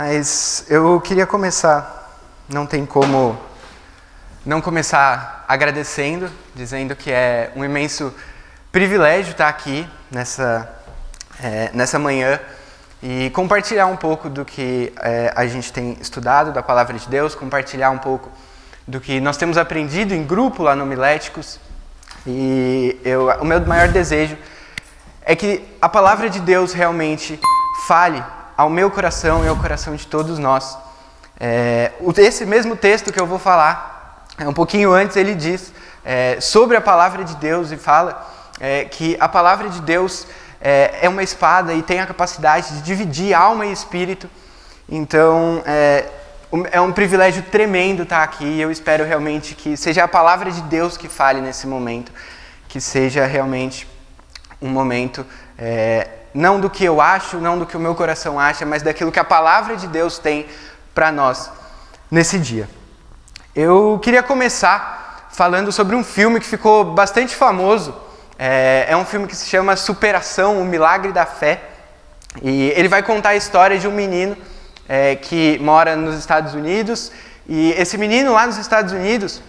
Mas eu queria começar, não tem como não começar agradecendo, dizendo que é um imenso privilégio estar aqui nessa manhã e compartilhar um pouco do que a gente tem estudado da Palavra de Deus, compartilhar um pouco do que nós temos aprendido em grupo lá no Miléticos. E o meu maior desejo é que a Palavra de Deus realmente fale ao meu coração e ao coração de todos nós. Esse mesmo texto que eu vou falar, um pouquinho antes, ele diz sobre a Palavra de Deus e fala que a Palavra de Deus é uma espada e tem a capacidade de dividir alma e espírito. Então, é um privilégio tremendo estar aqui e eu espero realmente que seja a Palavra de Deus que fale nesse momento, que seja realmente um momento não do que eu acho, não do que o meu coração acha, mas daquilo que a Palavra de Deus tem para nós nesse dia. Eu queria começar falando sobre um filme que ficou bastante famoso. É um filme que se chama Superação, o Milagre da Fé. E ele vai contar a história de um menino que mora nos Estados Unidos. E esse menino lá nos Estados Unidos,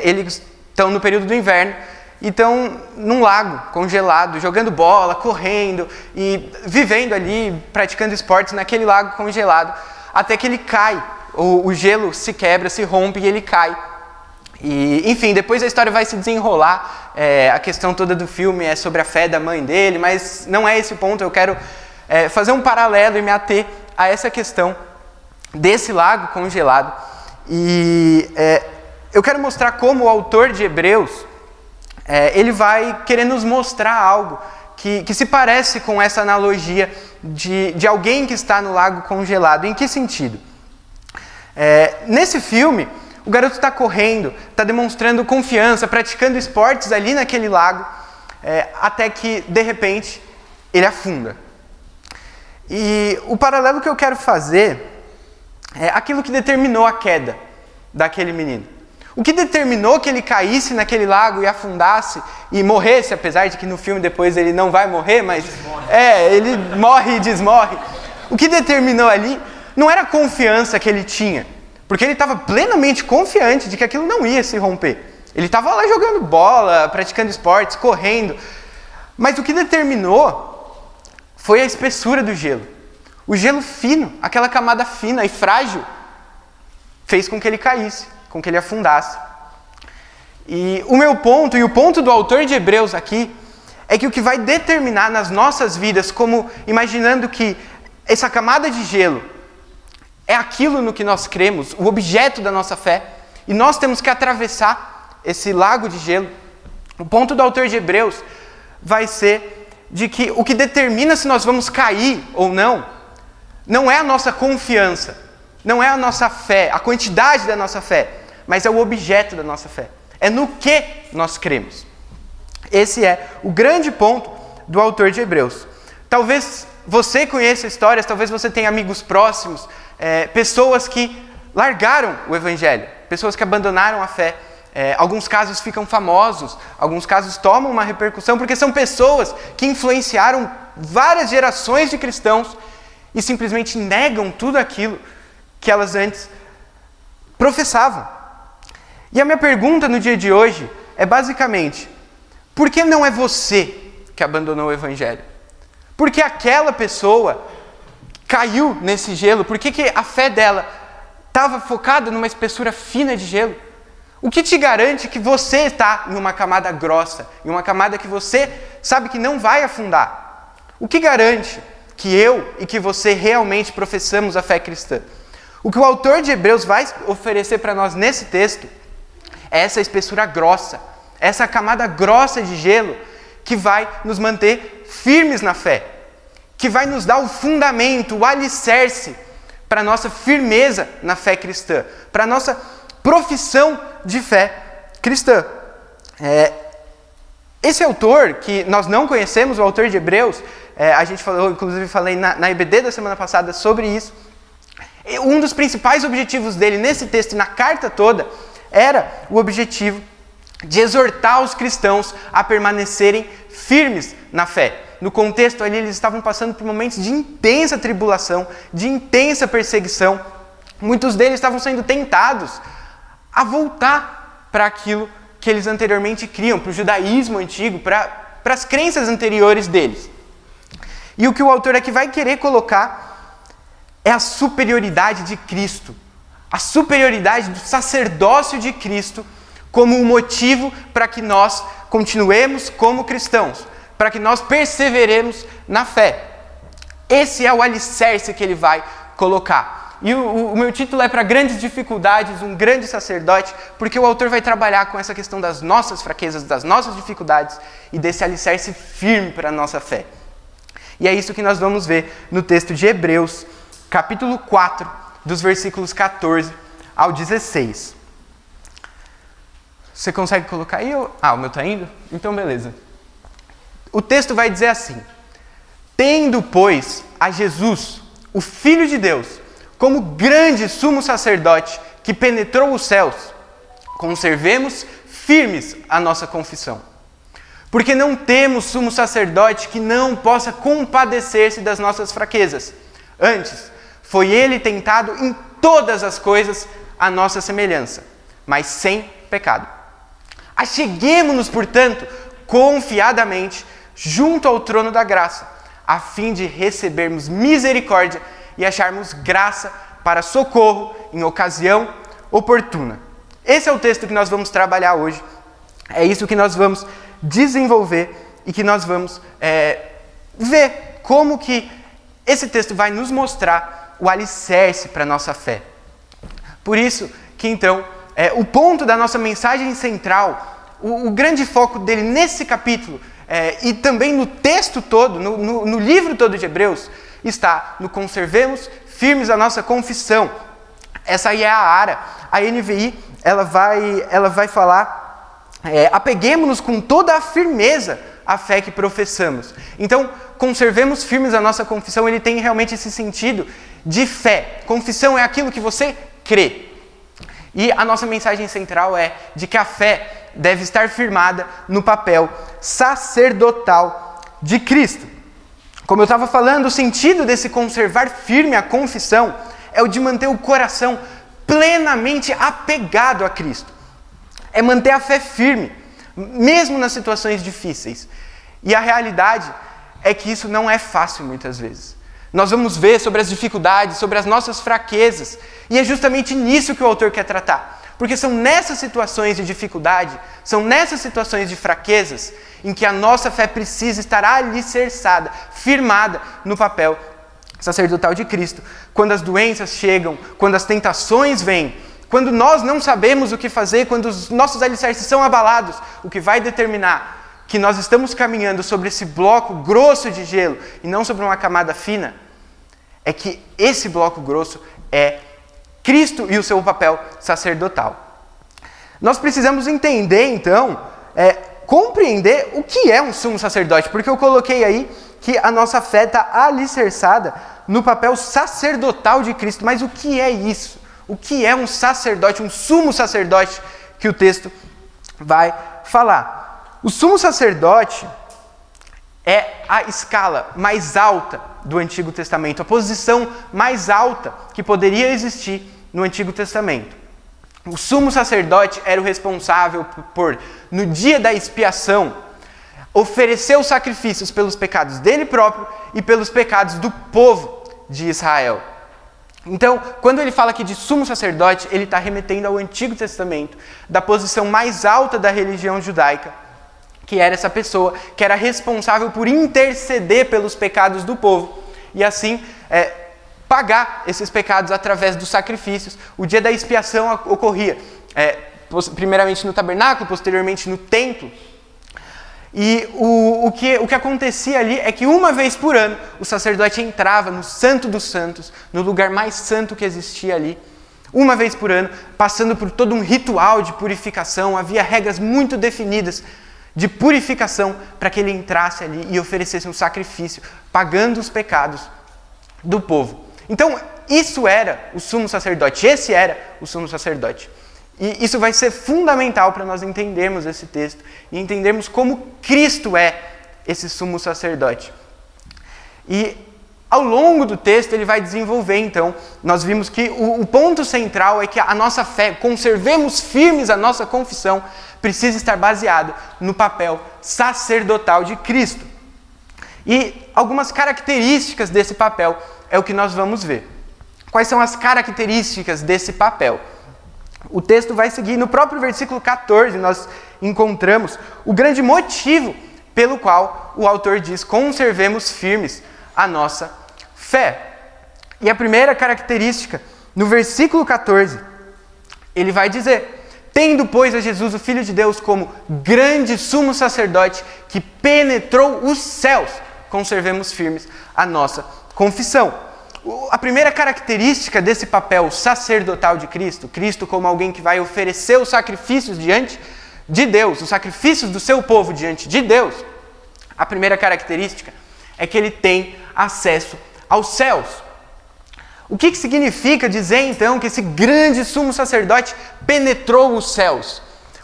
eles estão no período do inverno e estão num lago congelado, jogando bola, correndo e vivendo ali, praticando esportes naquele lago congelado, até que ele cai. O gelo se quebra, se rompe e ele cai. E, enfim, depois a história vai se desenrolar. A questão toda do filme é sobre a fé da mãe dele, mas não é esse o ponto. Eu quero fazer um paralelo e me ater a essa questão desse lago congelado. E eu quero mostrar como o autor de Hebreus ele vai querer nos mostrar algo que se parece com essa analogia de alguém que está no lago congelado. Em que sentido? Nesse filme, o garoto está correndo, está demonstrando confiança, praticando esportes ali naquele lago, até que, de repente, ele afunda. E o paralelo que eu quero fazer é aquilo que determinou a queda daquele menino. O que determinou que ele caísse naquele lago e afundasse e morresse, apesar de que no filme depois ele não vai morrer, mas ele morre e desmorre. O que determinou ali não era a confiança que ele tinha, porque ele estava plenamente confiante de que aquilo não ia se romper. Ele estava lá jogando bola, praticando esportes, correndo. Mas o que determinou foi a espessura do gelo. O gelo fino, aquela camada fina e frágil, fez com que ele caísse, com que ele afundasse. E o meu ponto, e o ponto do autor de Hebreus aqui, é que o que vai determinar nas nossas vidas, como imaginando que essa camada de gelo é aquilo no que nós cremos, o objeto da nossa fé, e nós temos que atravessar esse lago de gelo. O ponto do autor de Hebreus vai ser de que o que determina se nós vamos cair ou não é a nossa confiança, não é a nossa fé, a quantidade da nossa fé, mas é o objeto da nossa fé. É no que nós cremos. Esse é o grande ponto do autor de Hebreus. Talvez você conheça histórias, talvez você tenha amigos próximos, pessoas que largaram o Evangelho, pessoas que abandonaram a fé. Alguns casos ficam famosos, alguns casos tomam uma repercussão, porque são pessoas que influenciaram várias gerações de cristãos e simplesmente negam tudo aquilo que elas antes professavam. E a minha pergunta no dia de hoje é basicamente: por que não é você que abandonou o Evangelho? Por que aquela pessoa caiu nesse gelo? Por que a fé dela estava focada numa espessura fina de gelo? O que te garante que você está em uma camada grossa, em uma camada que você sabe que não vai afundar? O que garante que eu e que você realmente professamos a fé cristã? O que o autor de Hebreus vai oferecer para nós nesse texto é essa espessura grossa, essa camada grossa de gelo que vai nos manter firmes na fé, que vai nos dar o fundamento, o alicerce para a nossa firmeza na fé cristã, para a nossa profissão de fé cristã. Esse autor, que nós não conhecemos, o autor de Hebreus, a gente falou, inclusive falei na EBD da semana passada sobre isso. Um dos principais objetivos dele nesse texto e na carta toda era o objetivo de exortar os cristãos a permanecerem firmes na fé. no contexto ali, eles estavam passando por momentos de intensa tribulação, de intensa perseguição. Muitos deles estavam sendo tentados a voltar para aquilo que eles anteriormente criam, para o judaísmo antigo, para as crenças anteriores deles. E o que o autor aqui vai querer colocar é a superioridade de Cristo, a superioridade do sacerdócio de Cristo como um motivo para que nós continuemos como cristãos, para que nós perseveremos na fé. Esse é o alicerce que ele vai colocar. E o meu título é para grandes dificuldades, um grande sacerdote, porque o autor vai trabalhar com essa questão das nossas fraquezas, das nossas dificuldades e desse alicerce firme para a nossa fé. E é isso que nós vamos ver no texto de Hebreus, capítulo 4, dos versículos 14 ao 16. Você consegue colocar aí? O meu está indo? Então, beleza. O texto vai dizer assim: tendo, pois, a Jesus, o Filho de Deus, como grande sumo sacerdote que penetrou os céus, conservemos firmes a nossa confissão. Porque não temos sumo sacerdote que não possa compadecer-se das nossas fraquezas. Antes, foi ele tentado em todas as coisas à nossa semelhança, mas sem pecado. Acheguemo-nos, portanto, confiadamente junto ao trono da graça, a fim de recebermos misericórdia e acharmos graça para socorro em ocasião oportuna. Esse é o texto que nós vamos trabalhar hoje. É isso que nós vamos desenvolver e que nós vamos ver como que esse texto vai nos mostrar o alicerce para a nossa fé. Por isso que, então, o ponto da nossa mensagem central, o grande foco dele nesse capítulo e também no texto todo, no livro todo de Hebreus, está no conservemos firmes a nossa confissão. Essa aí é a ARA. A NVI, ela vai falar, apeguemo-nos com toda a firmeza à fé que professamos. Então, conservemos firmes a nossa confissão, ele tem realmente esse sentido de fé. Confissão é aquilo que você crê. E a nossa mensagem central é de que a fé deve estar firmada no papel sacerdotal de Cristo. Como eu estava falando, o sentido desse conservar firme a confissão é o de manter o coração plenamente apegado a Cristo. É manter a fé firme, mesmo nas situações difíceis. E a realidade é que isso não é fácil muitas vezes. Nós vamos ver sobre as dificuldades, sobre as nossas fraquezas, e é justamente nisso que o autor quer tratar. Porque são nessas situações de dificuldade, são nessas situações de fraquezas, em que a nossa fé precisa estar alicerçada, firmada no papel sacerdotal de Cristo. Quando as doenças chegam, quando as tentações vêm, quando nós não sabemos o que fazer, quando os nossos alicerces são abalados, o que vai determinar que nós estamos caminhando sobre esse bloco grosso de gelo e não sobre uma camada fina, é que esse bloco grosso é Cristo e o seu papel sacerdotal. Nós precisamos entender, então, compreender o que é um sumo sacerdote, porque eu coloquei aí que a nossa fé está alicerçada no papel sacerdotal de Cristo. Mas o que é isso? O que é um sacerdote, um sumo sacerdote que o texto vai falar? O sumo sacerdote é a escala mais alta do Antigo Testamento, a posição mais alta que poderia existir no Antigo Testamento. O sumo sacerdote era o responsável por, no dia da expiação, oferecer os sacrifícios pelos pecados dele próprio e pelos pecados do povo de Israel. Então, quando ele fala aqui de sumo sacerdote, ele está remetendo ao Antigo Testamento, da posição mais alta da religião judaica, que era essa pessoa que era responsável por interceder pelos pecados do povo e assim pagar esses pecados através dos sacrifícios. O dia da expiação ocorria primeiramente no tabernáculo, posteriormente no templo. E o que acontecia ali é que uma vez por ano o sacerdote entrava no Santo dos Santos, no lugar mais santo que existia ali, uma vez por ano, passando por todo um ritual de purificação. Havia regras muito definidas de purificação para que ele entrasse ali e oferecesse um sacrifício, pagando os pecados do povo. Então, isso era o sumo sacerdote, esse era o sumo sacerdote. E isso vai ser fundamental para nós entendermos esse texto e entendermos como Cristo é esse sumo sacerdote. E ao longo do texto ele vai desenvolver, então, nós vimos que o ponto central é que a nossa fé, conservemos firmes a nossa confissão, precisa estar baseado no papel sacerdotal de Cristo. E algumas características desse papel é o que nós vamos ver. Quais são as características desse papel? O texto vai seguir, no próprio versículo 14, nós encontramos o grande motivo pelo qual o autor diz: conservemos firmes a nossa fé. E a primeira característica, no versículo 14, ele vai dizer: tendo, pois, a Jesus, o Filho de Deus, como grande sumo sacerdote que penetrou os céus, conservemos firmes a nossa confissão. A primeira característica desse papel sacerdotal de Cristo, Cristo como alguém que vai oferecer os sacrifícios diante de Deus, os sacrifícios do seu povo diante de Deus, a primeira característica é que ele tem acesso aos céus. O que significa dizer, então, que esse grande sumo sacerdote penetrou os céus?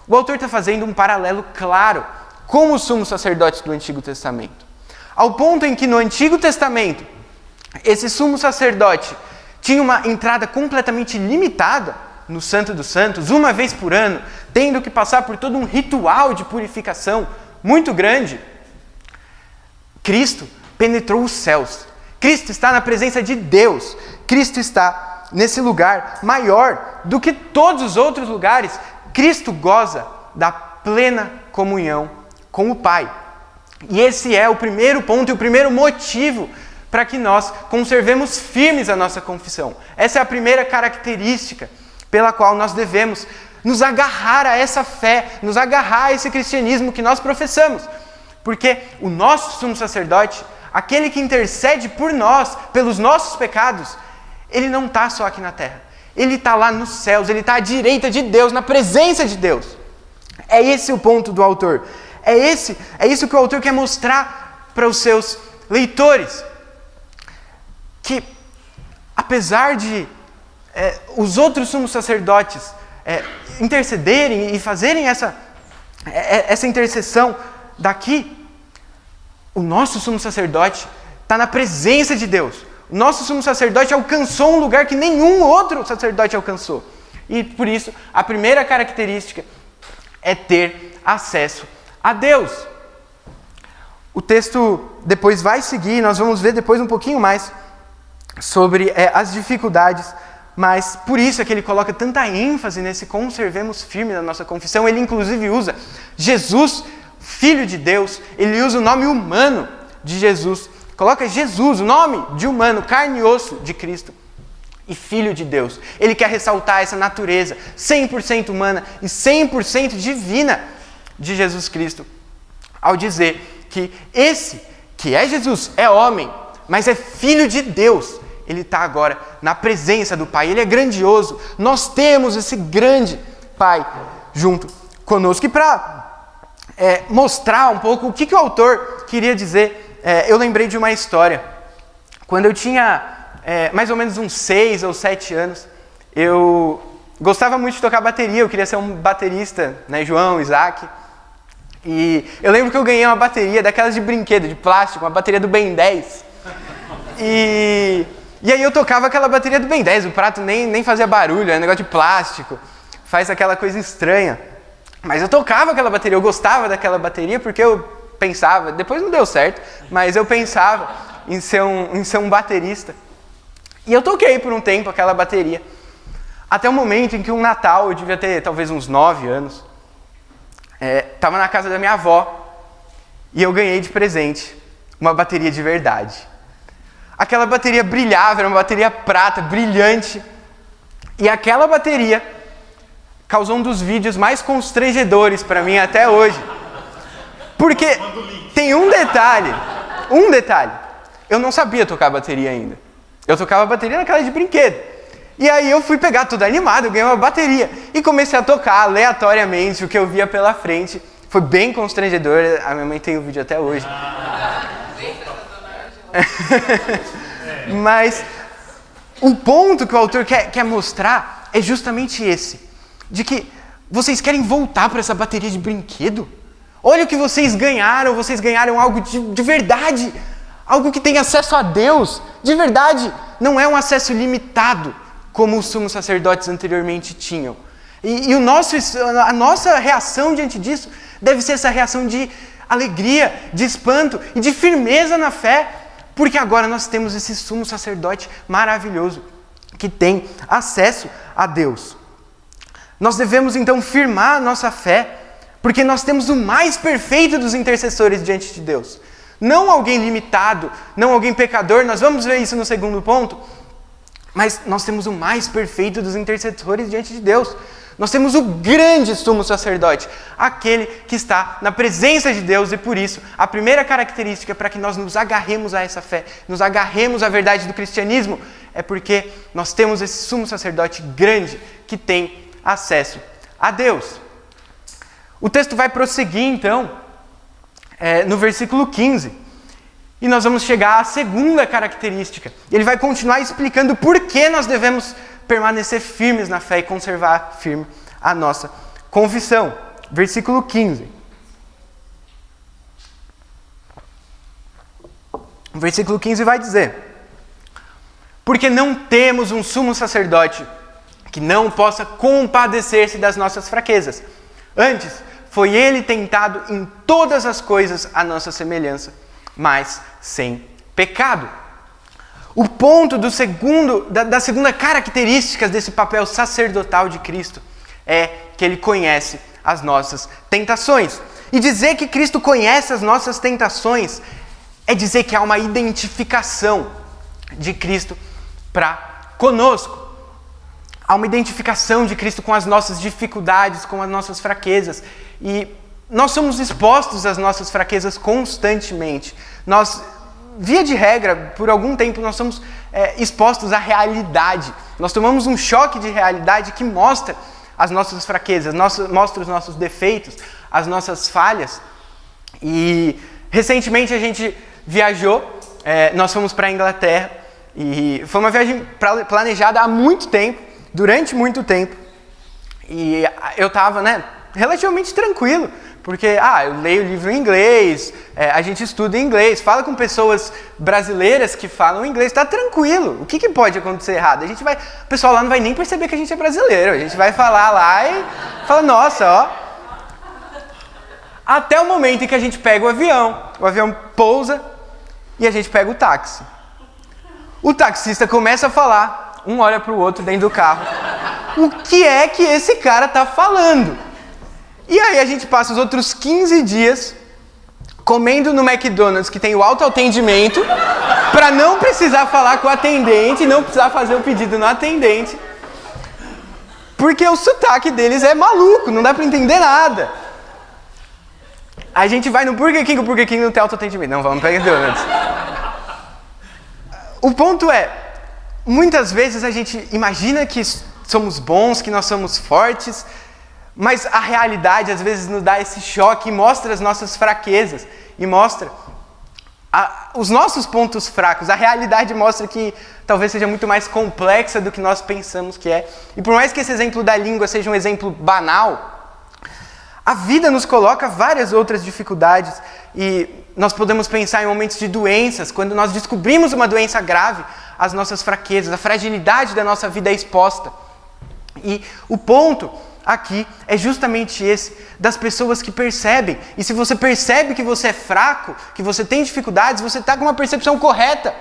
O autor está fazendo um paralelo claro com os sumos sacerdotes do Antigo Testamento. Ao ponto em que no Antigo Testamento, esse sumo sacerdote tinha uma entrada completamente limitada no Santo dos Santos, uma vez por ano, tendo que passar por todo um ritual de purificação muito grande. Cristo penetrou os céus. Cristo está na presença de Deus. Cristo está nesse lugar maior do que todos os outros lugares. Cristo goza da plena comunhão com o Pai. E esse é o primeiro ponto e o primeiro motivo para que nós conservemos firmes a nossa confissão. Essa é a primeira característica pela qual nós devemos nos agarrar a essa fé, nos agarrar a esse cristianismo que nós professamos. Porque o nosso sumo sacerdote, aquele que intercede por nós, pelos nossos pecados, ele não está só aqui na terra. Ele está lá nos céus, ele está à direita de Deus, na presença de Deus. É esse o ponto do autor. É isso que o autor quer mostrar para os seus leitores. Que, apesar de os outros sumos sacerdotes intercederem e fazerem essa intercessão daqui, o nosso sumo sacerdote está na presença de Deus. O nosso sumo sacerdote alcançou um lugar que nenhum outro sacerdote alcançou. E por isso, a primeira característica é ter acesso a Deus. O texto depois vai seguir, nós vamos ver depois um pouquinho mais sobre as dificuldades, mas por isso é que ele coloca tanta ênfase nesse conservemos firme na nossa confissão. Ele inclusive usa Jesus, Filho de Deus, ele usa o nome humano de Jesus, coloca Jesus, o nome de humano, carne e osso de Cristo, e Filho de Deus. Ele quer ressaltar essa natureza 100% humana e 100% divina de Jesus Cristo, ao dizer que esse, que é Jesus, é homem, mas é Filho de Deus. Ele está agora na presença do Pai, ele é grandioso. Nós temos esse grande Pai junto conosco. E para mostrar um pouco o que o autor queria dizer, eu lembrei de uma história. Quando eu tinha mais ou menos uns 6 ou 7 anos, eu gostava muito de tocar bateria, eu queria ser um baterista, né, João, Isaac. E eu lembro que eu ganhei uma bateria daquelas de brinquedo, de plástico, uma bateria do Ben 10. E aí eu tocava aquela bateria do Ben 10, o prato nem fazia barulho, era um negócio de plástico, faz aquela coisa estranha. Mas eu tocava aquela bateria, eu gostava daquela bateria porque eu pensava, depois não deu certo, mas eu pensava em ser um baterista. E eu toquei por um tempo aquela bateria, até o momento em que um Natal, eu devia ter talvez uns 9 anos, estava na casa da minha avó e eu ganhei de presente uma bateria de verdade. Aquela bateria brilhava, era uma bateria prata, brilhante. E aquela bateria causou um dos vídeos mais constrangedores para mim até hoje. Porque tem um detalhe. Eu não sabia tocar bateria ainda. Eu tocava bateria naquela de brinquedo. E aí eu fui pegar tudo animado, eu ganhei uma bateria. E comecei a tocar aleatoriamente o que eu via pela frente. Foi bem constrangedor, a minha mãe tem o vídeo até hoje. Mas o ponto que o autor quer mostrar é justamente esse, de que vocês querem voltar para essa bateria de brinquedo? Olha o que vocês ganharam algo de verdade, algo que tem acesso a Deus, de verdade, não é um acesso limitado, como os sumos sacerdotes anteriormente tinham. E a nossa reação diante disso deve ser essa reação de alegria, de espanto e de firmeza na fé, porque agora nós temos esse sumo sacerdote maravilhoso, que tem acesso a Deus. Nós devemos então firmar a nossa fé, porque nós temos o mais perfeito dos intercessores diante de Deus. Não alguém limitado, não alguém pecador, nós vamos ver isso no segundo ponto, mas nós temos o mais perfeito dos intercessores diante de Deus. Nós temos o grande sumo sacerdote, aquele que está na presença de Deus, e por isso, a primeira característica para que nós nos agarremos a essa fé, nos agarremos à verdade do cristianismo, é porque nós temos esse sumo sacerdote grande que tem acesso a Deus. O texto vai prosseguir, então, no versículo 15. E nós vamos chegar à segunda característica. Ele vai continuar explicando por que nós devemos permanecer firmes na fé e conservar firme a nossa confissão. Versículo 15. O versículo 15 vai dizer: porque não temos um sumo sacerdote que não possa compadecer-se das nossas fraquezas. Antes, foi ele tentado em todas as coisas à nossa semelhança, mas sem pecado. O ponto da segunda característica desse papel sacerdotal de Cristo é que ele conhece as nossas tentações. E dizer que Cristo conhece as nossas tentações é dizer que há uma identificação de Cristo para conosco. Há uma identificação de Cristo com as nossas dificuldades, com as nossas fraquezas. E nós somos expostos às nossas fraquezas constantemente. Nós, via de regra, por algum tempo, nós somos expostos à realidade. Nós tomamos um choque de realidade que mostra as nossas fraquezas, mostra os nossos defeitos, as nossas falhas. E recentemente a gente viajou, nós fomos para a Inglaterra, e foi uma viagem planejada há muito tempo, durante muito tempo, e eu estava, relativamente tranquilo, porque eu leio livro em inglês, a gente estuda em inglês, fala com pessoas brasileiras que falam inglês, está tranquilo. O que pode acontecer errado? O pessoal lá não vai nem perceber que a gente é brasileiro, a gente vai falar lá e fala, nossa, ó. Até o momento em que a gente pega o avião pousa e a gente pega o táxi. O taxista começa a falar, um olha para o outro dentro do carro. O que é que esse cara está falando? E aí a gente passa os outros 15 dias comendo no McDonald's, que tem o autoatendimento, para não precisar falar com o atendente, não precisar fazer o pedido no atendente, porque o sotaque deles é maluco, não dá para entender nada. A gente vai no Burger King, o Burger King não tem autoatendimento. Não, vamos para o McDonald's. O ponto é, muitas vezes a gente imagina que somos bons, que nós somos fortes, mas a realidade às vezes nos dá esse choque e mostra as nossas fraquezas, e mostra os nossos pontos fracos. A realidade mostra que talvez seja muito mais complexa do que nós pensamos que é. E por mais que esse exemplo da língua seja um exemplo banal, a vida nos coloca várias outras dificuldades, e nós podemos pensar em momentos de doenças, quando nós descobrimos uma doença grave, as nossas fraquezas, a fragilidade da nossa vida é exposta. E o ponto aqui é justamente esse, das pessoas que percebem. E se você percebe que você é fraco, que você tem dificuldades, você está com uma percepção correta.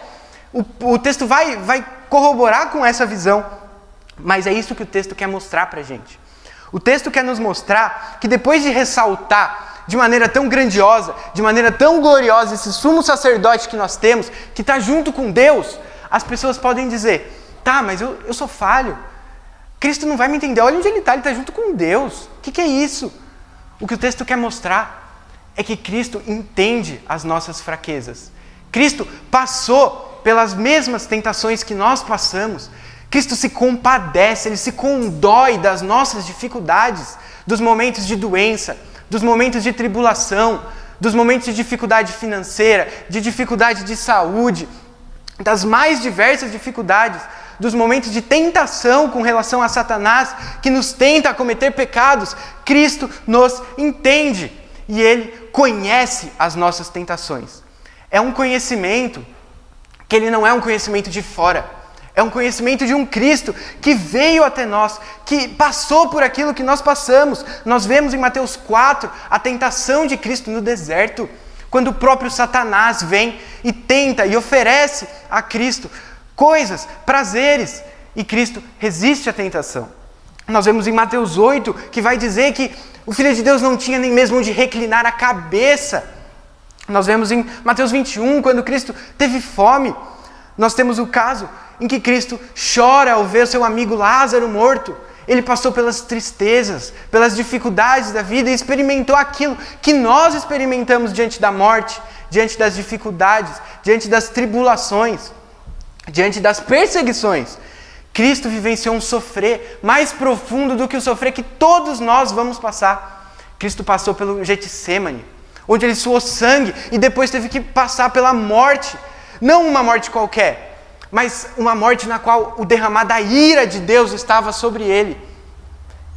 O texto vai corroborar com essa visão, mas é isso que o texto quer mostrar para a gente. O texto quer nos mostrar que depois de ressaltar de maneira tão grandiosa, de maneira tão gloriosa, esse sumo sacerdote que nós temos, que está junto com Deus, as pessoas podem dizer, tá, mas eu sou falho, Cristo não vai me entender, olha onde ele está junto com Deus, o que é isso? O que o texto quer mostrar é que Cristo entende as nossas fraquezas. Cristo passou pelas mesmas tentações que nós passamos. Cristo se compadece, Ele se condói das nossas dificuldades, dos momentos de doença, dos momentos de tribulação, dos momentos de dificuldade financeira, de dificuldade de saúde, das mais diversas dificuldades, dos momentos de tentação com relação a Satanás, que nos tenta a cometer pecados. Cristo nos entende. e Ele conhece as nossas tentações. É um conhecimento que ele não é um conhecimento de fora. É um conhecimento de um Cristo que veio até nós, que passou por aquilo que nós passamos. Nós vemos em Mateus 4 a tentação de Cristo no deserto, quando o próprio Satanás vem e tenta e oferece a Cristo coisas, prazeres, e Cristo resiste à tentação. Nós vemos em Mateus 8 que vai dizer que o Filho de Deus não tinha nem mesmo onde reclinar a cabeça. Nós vemos em Mateus 21, quando Cristo teve fome. Nós temos o caso em que Cristo chora ao ver seu amigo Lázaro morto. Ele passou pelas tristezas, pelas dificuldades da vida e experimentou aquilo que nós experimentamos diante da morte, diante das dificuldades, diante das tribulações, diante das perseguições. Cristo vivenciou um sofrer mais profundo do que o sofrer que todos nós vamos passar. Cristo passou pelo Getsêmani, onde ele suou sangue e depois teve que passar pela morte. Não uma morte qualquer, mas uma morte na qual o derramar da ira de Deus estava sobre ele.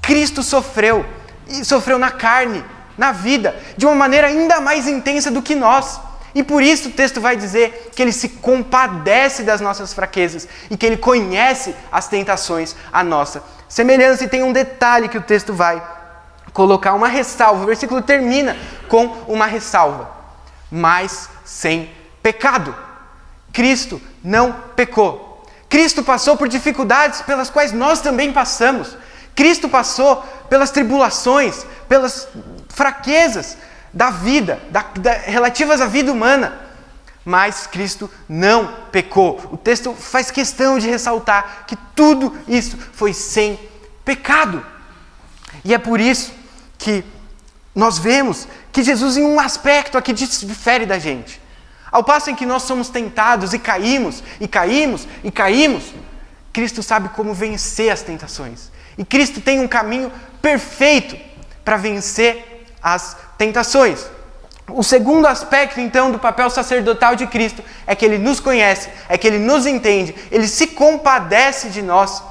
Cristo sofreu, e sofreu na carne, na vida, de uma maneira ainda mais intensa do que nós. E por isso o texto vai dizer que ele se compadece das nossas fraquezas e que ele conhece as tentações à nossa semelhança. E tem um detalhe que o texto vai colocar, uma ressalva. O versículo termina com uma ressalva. Mas sem pecado. Cristo não pecou. Cristo passou por dificuldades pelas quais nós também passamos. Cristo passou pelas tribulações, pelas fraquezas da vida, relativas à vida humana. Mas Cristo não pecou. O texto faz questão de ressaltar que tudo isso foi sem pecado. E é por isso que nós vemos que Jesus, em um aspecto aqui, difere da gente. Ao passo em que nós somos tentados e caímos, e caímos, e caímos, Cristo sabe como vencer as tentações. E Cristo tem um caminho perfeito para vencer as tentações. O segundo aspecto, então, do papel sacerdotal de Cristo é que Ele nos conhece, é que Ele nos entende, Ele se compadece de nós,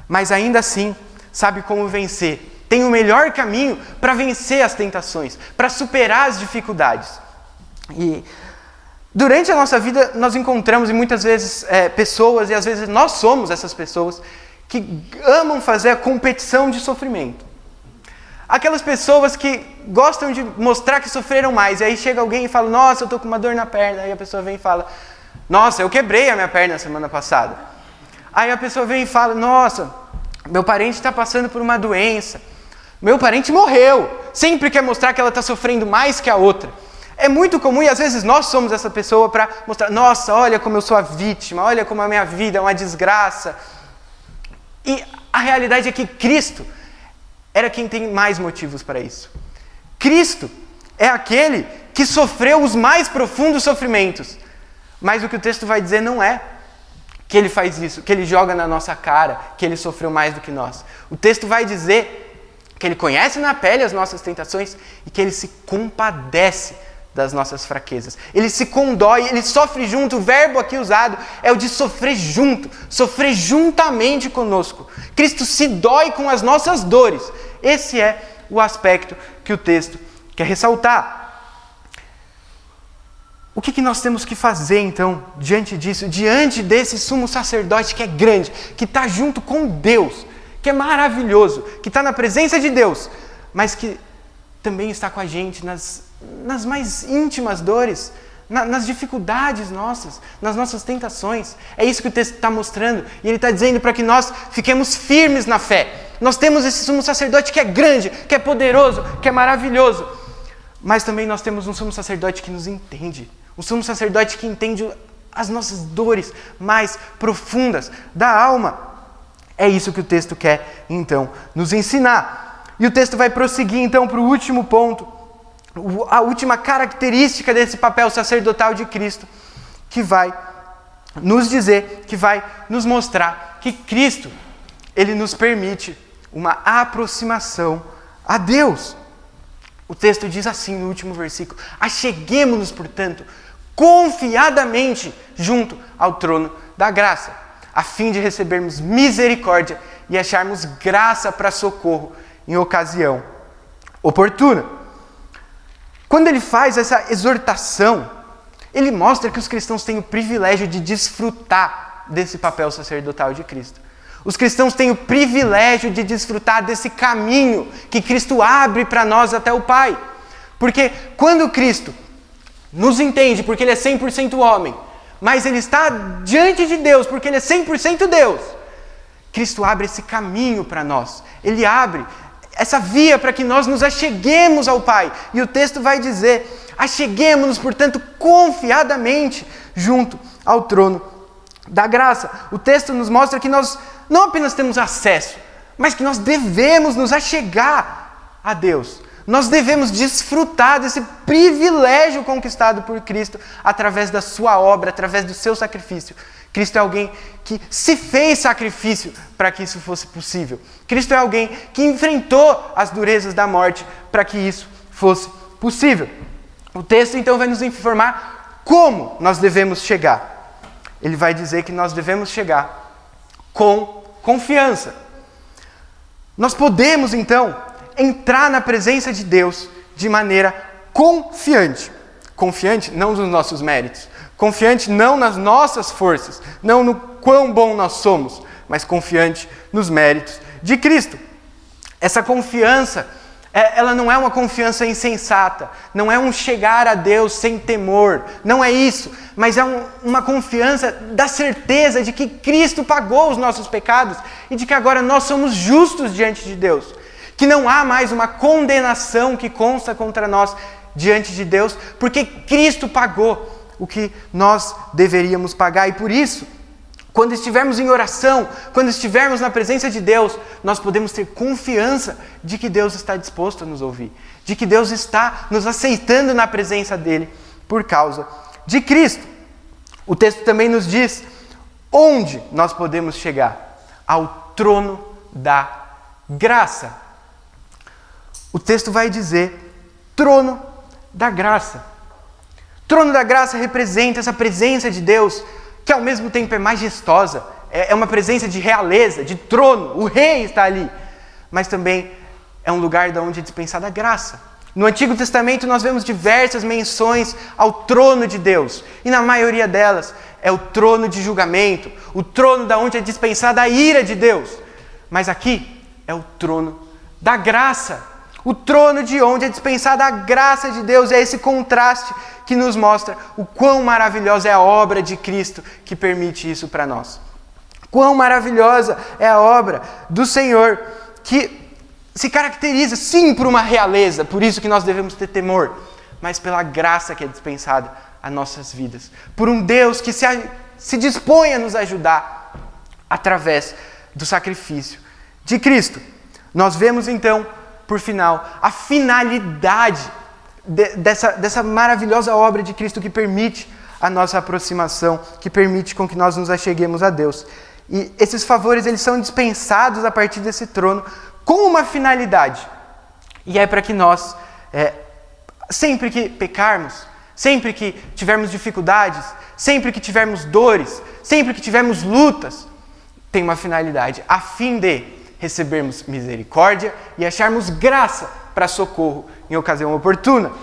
mas ainda assim sabe como vencer. Tem o melhor caminho para vencer as tentações, para superar as dificuldades. E durante a nossa vida, nós encontramos, e muitas vezes, pessoas, e às vezes nós somos essas pessoas, que amam fazer a competição de sofrimento. Aquelas pessoas que gostam de mostrar que sofreram mais, e aí chega alguém e fala, nossa, eu estou com uma dor na perna, aí a pessoa vem e fala, nossa, eu quebrei a minha perna semana passada. Aí a pessoa vem e fala, nossa, meu parente está passando por uma doença, meu parente morreu, sempre quer mostrar que ela está sofrendo mais que a outra. É muito comum, e às vezes nós somos essa pessoa para mostrar, nossa, olha como eu sou a vítima, olha como a minha vida é uma desgraça. E a realidade é que Cristo era quem tem mais motivos para isso. Cristo é aquele que sofreu os mais profundos sofrimentos. Mas o que o texto vai dizer não é que ele faz isso, que ele joga na nossa cara, que ele sofreu mais do que nós. O texto vai dizer que ele conhece na pele as nossas tentações e que ele se compadece das nossas fraquezas. Ele se condói, ele sofre junto. O verbo aqui usado é o de sofrer junto, sofrer juntamente conosco. Cristo se dói com as nossas dores. Esse é o aspecto que o texto quer ressaltar. O que nós temos que fazer, então, diante disso, diante desse sumo sacerdote que é grande, que está junto com Deus, que é maravilhoso, que está na presença de Deus, mas que também está com a gente nas mais íntimas dores, nas dificuldades nossas, nas nossas tentações. É isso que o texto está mostrando. E ele está dizendo para que nós fiquemos firmes na fé. Nós temos esse sumo sacerdote que é grande, que é poderoso, que é maravilhoso. Mas também nós temos um sumo sacerdote que nos entende. Um sumo sacerdote que entende as nossas dores mais profundas da alma. É isso que o texto quer, então, nos ensinar. E o texto vai prosseguir, então, para o último ponto, a última característica desse papel sacerdotal de Cristo, que vai nos dizer, que vai nos mostrar que Cristo, Ele nos permite uma aproximação a Deus. O texto diz assim no último versículo, acheguemo-nos, portanto, confiadamente junto ao trono da graça, a fim de recebermos misericórdia e acharmos graça para socorro em ocasião oportuna. Quando ele faz essa exortação, ele mostra que os cristãos têm o privilégio de desfrutar desse papel sacerdotal de Cristo. Os cristãos têm o privilégio de desfrutar desse caminho que Cristo abre para nós até o Pai. Porque quando Cristo nos entende, porque Ele é 100% homem, mas Ele está diante de Deus, porque Ele é 100% Deus, Cristo abre esse caminho para nós. Ele abre essa via para que nós nos acheguemos ao Pai. E o texto vai dizer: acheguemos-nos, portanto, confiadamente junto ao trono da graça. O texto nos mostra que nós não apenas temos acesso, mas que nós devemos nos achegar a Deus. Nós devemos desfrutar desse privilégio conquistado por Cristo através da sua obra, através do seu sacrifício. Cristo é alguém que se fez sacrifício para que isso fosse possível. Cristo é alguém que enfrentou as durezas da morte para que isso fosse possível. O texto então vai nos informar como nós devemos chegar. Ele vai dizer que nós devemos chegar com confiança. Nós podemos então entrar na presença de Deus de maneira confiante. Confiante não nos nossos méritos, confiante não nas nossas forças, não no quão bom nós somos, mas confiante nos méritos de Cristo. Essa confiança, ela não é uma confiança insensata, não é um chegar a Deus sem temor, não é isso, mas é uma confiança da certeza de que Cristo pagou os nossos pecados e de que agora nós somos justos diante de Deus, que não há mais uma condenação que consta contra nós diante de Deus, porque Cristo pagou o que nós deveríamos pagar. E por isso, quando estivermos em oração, quando estivermos na presença de Deus, nós podemos ter confiança de que Deus está disposto a nos ouvir, de que Deus está nos aceitando na presença dEle por causa de Cristo. O texto também nos diz onde nós podemos chegar: ao trono da graça. O texto vai dizer trono da graça. Trono da graça representa essa presença de Deus, que ao mesmo tempo é majestosa, é uma presença de realeza, de trono, o rei está ali, mas também é um lugar de onde é dispensada a graça. No Antigo Testamento nós vemos diversas menções ao trono de Deus, e na maioria delas é o trono de julgamento, o trono da onde é dispensada a ira de Deus, mas aqui é o trono da graça. O trono de onde é dispensada a graça de Deus. É esse contraste que nos mostra o quão maravilhosa é a obra de Cristo que permite isso para nós. Quão maravilhosa é a obra do Senhor, que se caracteriza sim por uma realeza, por isso que nós devemos ter temor, mas pela graça que é dispensada a nossas vidas. Por um Deus que se dispõe a nos ajudar através do sacrifício de Cristo. Nós vemos então, por final, a finalidade dessa maravilhosa obra de Cristo que permite a nossa aproximação, que permite com que nós nos acheguemos a Deus. E esses favores, eles são dispensados a partir desse trono com uma finalidade. E é para que nós, sempre que pecarmos, sempre que tivermos dificuldades, sempre que tivermos dores, sempre que tivermos lutas, tem uma finalidade, a fim de recebermos misericórdia e acharmos graça para socorro em ocasião oportuna.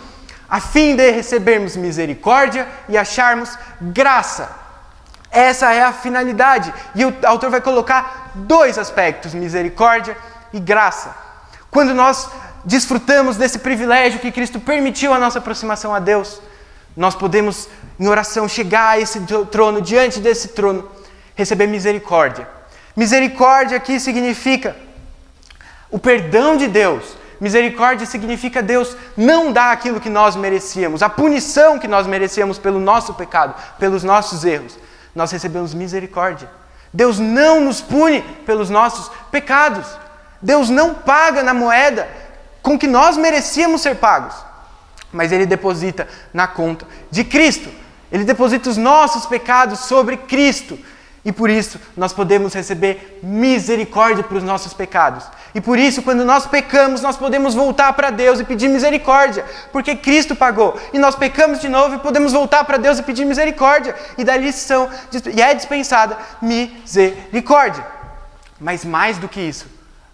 A fim de recebermos misericórdia e acharmos graça. Essa é a finalidade. E o autor vai colocar dois aspectos, misericórdia e graça. Quando nós desfrutamos desse privilégio que Cristo permitiu a nossa aproximação a Deus, nós podemos, em oração, chegar a esse trono, diante desse trono, receber misericórdia. Misericórdia aqui significa o perdão de Deus. Misericórdia significa Deus não dar aquilo que nós merecíamos, a punição que nós merecíamos pelo nosso pecado, pelos nossos erros. Nós recebemos misericórdia. Deus não nos pune pelos nossos pecados. Deus não paga na moeda com que nós merecíamos ser pagos. Mas Ele deposita na conta de Cristo. Ele deposita os nossos pecados sobre Cristo. E por isso nós podemos receber misericórdia para os nossos pecados. E por isso, quando nós pecamos, nós podemos voltar para Deus e pedir misericórdia, porque Cristo pagou. E nós pecamos de novo e podemos voltar para Deus e pedir misericórdia. E dali é dispensada misericórdia. Mas mais do que isso,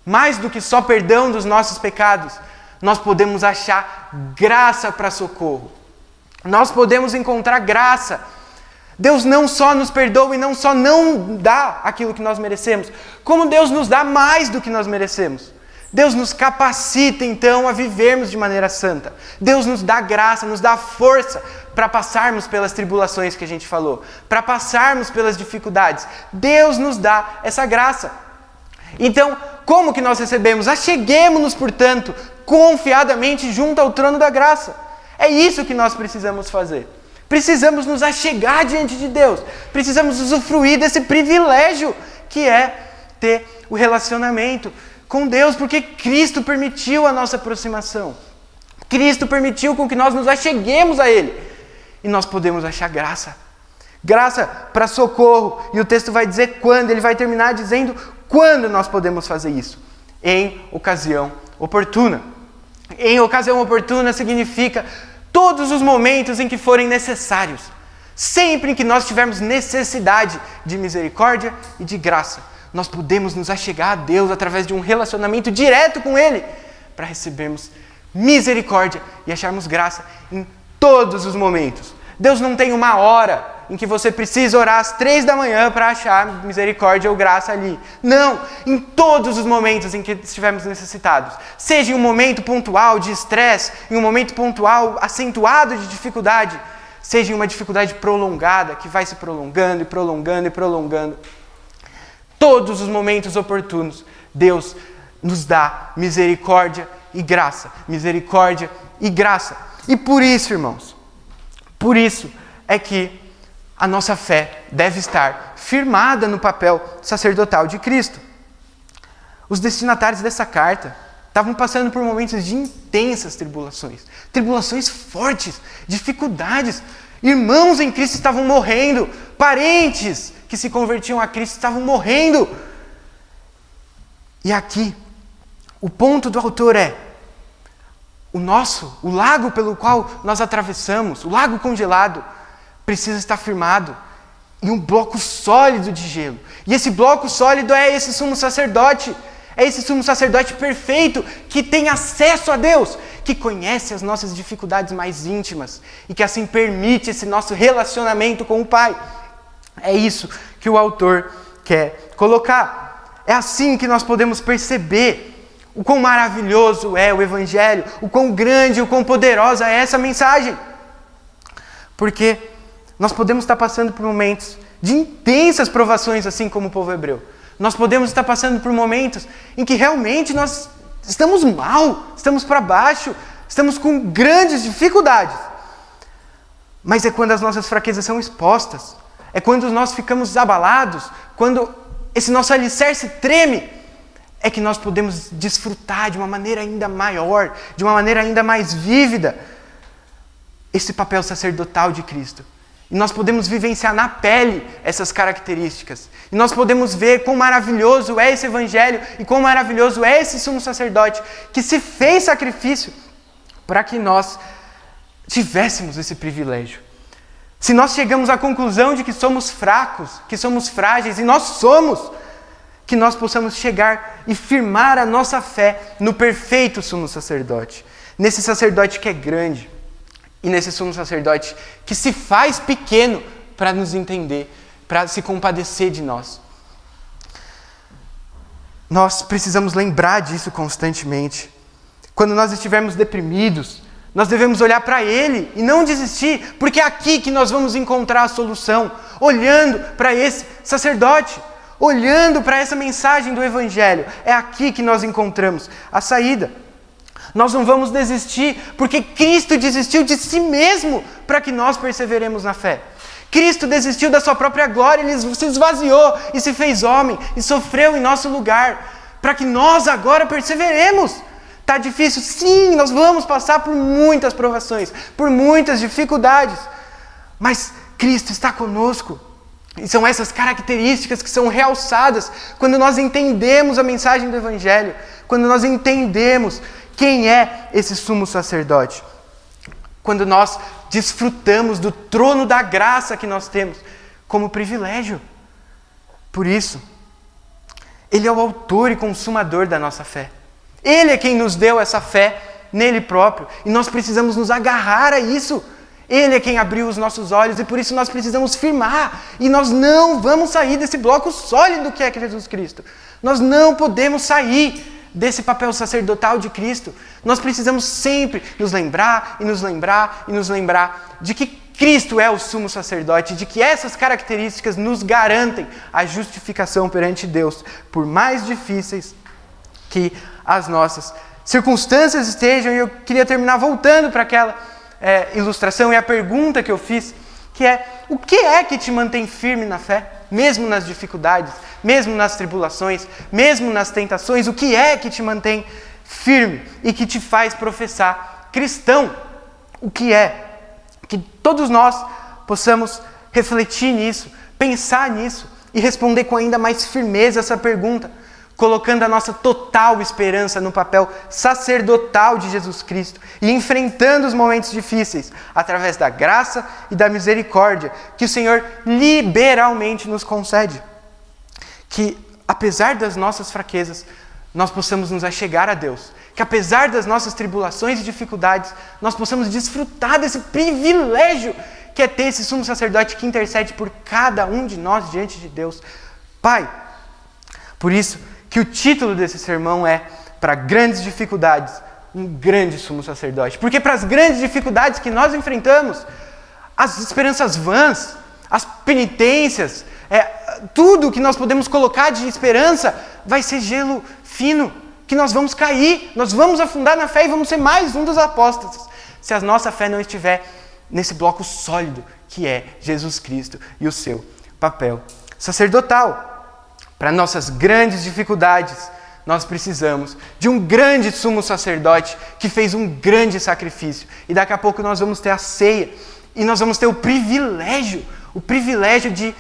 mais do que só perdão dos nossos pecados, nós podemos achar graça para socorro. Nós podemos encontrar graça. Deus não só nos perdoa e não só não dá aquilo que nós merecemos, como Deus nos dá mais do que nós merecemos. Deus nos capacita, então, a vivermos de maneira santa. Deus nos dá graça, nos dá força para passarmos pelas tribulações que a gente falou, para passarmos pelas dificuldades. Deus nos dá essa graça. Então, como que nós recebemos? Acheguemo-nos, portanto, confiadamente junto ao trono da graça. É isso que nós precisamos fazer. Precisamos nos achegar diante de Deus. Precisamos usufruir desse privilégio que é ter o relacionamento com Deus, porque Cristo permitiu a nossa aproximação. Cristo permitiu com que nós nos acheguemos a Ele. E nós podemos achar graça. Graça para socorro. E o texto vai dizer quando. Ele vai terminar dizendo quando nós podemos fazer isso. Em ocasião oportuna. Em ocasião oportuna significa todos os momentos em que forem necessários. Sempre em que nós tivermos necessidade de misericórdia e de graça, nós podemos nos achegar a Deus através de um relacionamento direto com Ele, para recebermos misericórdia e acharmos graça em todos os momentos. Deus não tem uma hora em que você precisa orar às 3 da manhã para achar misericórdia ou graça ali. Não, em todos os momentos em que estivermos necessitados. Seja em um momento pontual de estresse, em um momento pontual acentuado de dificuldade, seja em uma dificuldade prolongada, que vai se prolongando e prolongando e prolongando. Todos os momentos oportunos, Deus nos dá misericórdia e graça. Misericórdia e graça. E por isso, irmãos, por isso é que a nossa fé deve estar firmada no papel sacerdotal de Cristo. Os destinatários dessa carta estavam passando por momentos de intensas tribulações. Tribulações fortes, dificuldades. Irmãos em Cristo estavam morrendo. Parentes que se convertiam a Cristo estavam morrendo. E aqui, o ponto do autor é: o lago pelo qual nós atravessamos, o lago congelado, precisa estar firmado em um bloco sólido de gelo. E esse bloco sólido é esse sumo sacerdote. É esse sumo sacerdote perfeito que tem acesso a Deus, que conhece as nossas dificuldades mais íntimas e que assim permite esse nosso relacionamento com o Pai. É isso que o autor quer colocar. É assim que nós podemos perceber o quão maravilhoso é o Evangelho, o quão grande, o quão poderosa é essa mensagem. Porque nós podemos estar passando por momentos de intensas provações, assim como o povo hebreu. Nós podemos estar passando por momentos em que realmente nós estamos mal, estamos para baixo, estamos com grandes dificuldades. Mas é quando as nossas fraquezas são expostas, é quando nós ficamos abalados, quando esse nosso alicerce treme, é que nós podemos desfrutar de uma maneira ainda maior, de uma maneira ainda mais vívida, esse papel sacerdotal de Cristo. E nós podemos vivenciar na pele essas características. E nós podemos ver quão maravilhoso é esse Evangelho e quão maravilhoso é esse sumo sacerdote que se fez sacrifício para que nós tivéssemos esse privilégio. Se nós chegamos à conclusão de que somos fracos, que somos frágeis, e nós somos, que nós possamos chegar e firmar a nossa fé no perfeito sumo sacerdote. Nesse sacerdote que é grande. E nesse sumo sacerdote que se faz pequeno para nos entender, para se compadecer de nós. Nós precisamos lembrar disso constantemente. Quando nós estivermos deprimidos, nós devemos olhar para Ele e não desistir, porque é aqui que nós vamos encontrar a solução, olhando para esse sacerdote, olhando para essa mensagem do Evangelho. É aqui que nós encontramos a saída. Nós não vamos desistir, porque Cristo desistiu de si mesmo para que nós perseveremos na fé. Cristo desistiu da sua própria glória, Ele se esvaziou e se fez homem e sofreu em nosso lugar, para que nós agora perseveremos. Está difícil? Sim, nós vamos passar por muitas provações, por muitas dificuldades, mas Cristo está conosco. E são essas características que são realçadas quando nós entendemos a mensagem do Evangelho, quando nós entendemos quem é esse sumo sacerdote? Quando nós desfrutamos do trono da graça que nós temos como privilégio. Por isso, Ele é o autor e consumador da nossa fé. Ele é quem nos deu essa fé nele próprio. E nós precisamos nos agarrar a isso. Ele é quem abriu os nossos olhos e por isso nós precisamos firmar. E nós não vamos sair desse bloco sólido que é Jesus Cristo. Nós não podemos sair desse papel sacerdotal de Cristo. Nós precisamos sempre nos lembrar de que Cristo é o sumo sacerdote, de que essas características nos garantem a justificação perante Deus, por mais difíceis que as nossas circunstâncias estejam. E eu queria terminar voltando para aquela ilustração e a pergunta que eu fiz, que é: o que é que te mantém firme na fé, mesmo nas dificuldades, mesmo nas tribulações, mesmo nas tentações? O que é que te mantém firme e que te faz professar cristão? O que é? Que todos nós possamos refletir nisso, pensar nisso e responder com ainda mais firmeza essa pergunta, colocando a nossa total esperança no papel sacerdotal de Jesus Cristo e enfrentando os momentos difíceis através da graça e da misericórdia que o Senhor liberalmente nos concede. Que, apesar das nossas fraquezas, nós possamos nos achegar a Deus. Que, apesar das nossas tribulações e dificuldades, nós possamos desfrutar desse privilégio que é ter esse sumo sacerdote que intercede por cada um de nós diante de Deus. Pai, por isso que o título desse sermão é: para grandes dificuldades, um grande sumo sacerdote. Porque para as grandes dificuldades que nós enfrentamos, as esperanças vãs, as penitências, tudo que nós podemos colocar de esperança vai ser gelo fino, que nós vamos cair, nós vamos afundar na fé e vamos ser mais um dos apóstolos, se a nossa fé não estiver nesse bloco sólido que é Jesus Cristo e o seu papel sacerdotal. Para nossas grandes dificuldades, nós precisamos de um grande sumo sacerdote que fez um grande sacrifício. E daqui a pouco nós vamos ter a ceia e nós vamos ter o privilégio de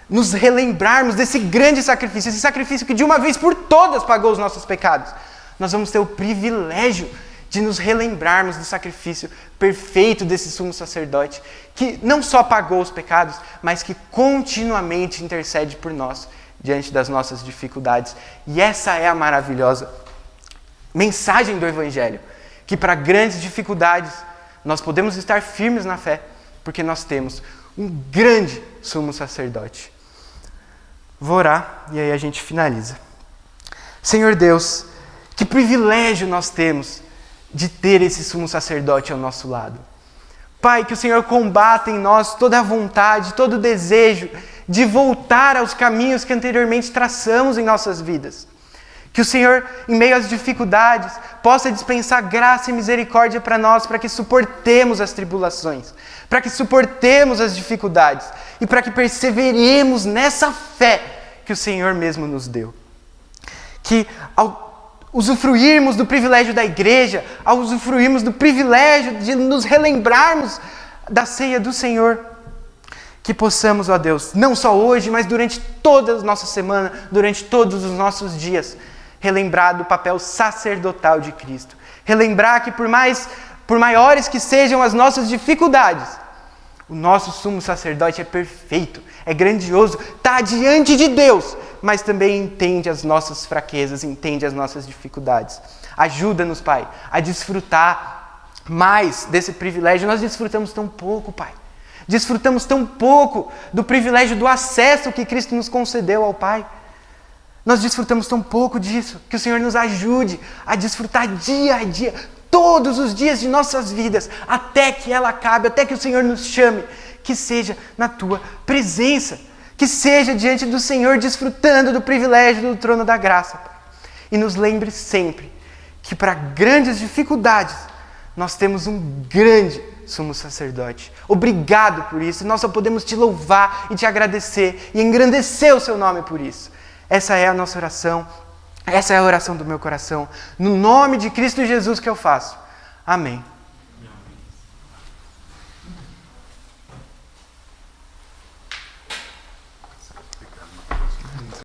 nos relembrarmos desse grande sacrifício, esse sacrifício que de uma vez por todas pagou os nossos pecados. Nós vamos ter o privilégio de nos relembrarmos do sacrifício perfeito desse sumo sacerdote, que não só pagou os pecados, mas que continuamente intercede por nós diante das nossas dificuldades. E essa é a maravilhosa mensagem do Evangelho, que para grandes dificuldades nós podemos estar firmes na fé, porque nós temos um grande sumo sacerdote. Vou orar e aí a gente finaliza. Senhor Deus, que privilégio nós temos de ter esse sumo sacerdote ao nosso lado. Pai, que o Senhor combata em nós toda a vontade, todo o desejo de voltar aos caminhos que anteriormente traçamos em nossas vidas. Que o Senhor, em meio às dificuldades, possa dispensar graça e misericórdia para nós, para que suportemos as tribulações, para que suportemos as dificuldades e para que perseveremos nessa fé que o Senhor mesmo nos deu. Que ao usufruirmos do privilégio da igreja, ao usufruirmos do privilégio de nos relembrarmos da ceia do Senhor, que possamos, ó Deus, não só hoje, mas durante toda a nossa semana, durante todos os nossos dias, relembrar do papel sacerdotal de Cristo. Relembrar que por maiores que sejam as nossas dificuldades, o nosso sumo sacerdote é perfeito, é grandioso, está diante de Deus, mas também entende as nossas fraquezas, entende as nossas dificuldades. Ajuda-nos, Pai, a desfrutar mais desse privilégio. Nós desfrutamos tão pouco, Pai. Desfrutamos tão pouco do privilégio do acesso que Cristo nos concedeu ao Pai. Nós desfrutamos tão pouco disso, que o Senhor nos ajude a desfrutar dia a dia, todos os dias de nossas vidas, até que ela acabe, até que o Senhor nos chame, que seja na Tua presença, que seja diante do Senhor, desfrutando do privilégio do trono da graça. E nos lembre sempre que para grandes dificuldades, nós temos um grande sumo sacerdote. Obrigado por isso. Nós só podemos te louvar e te agradecer e engrandecer o seu nome por isso. Essa é a nossa oração. Essa é a oração do meu coração. No nome de Cristo Jesus que eu faço. Amém.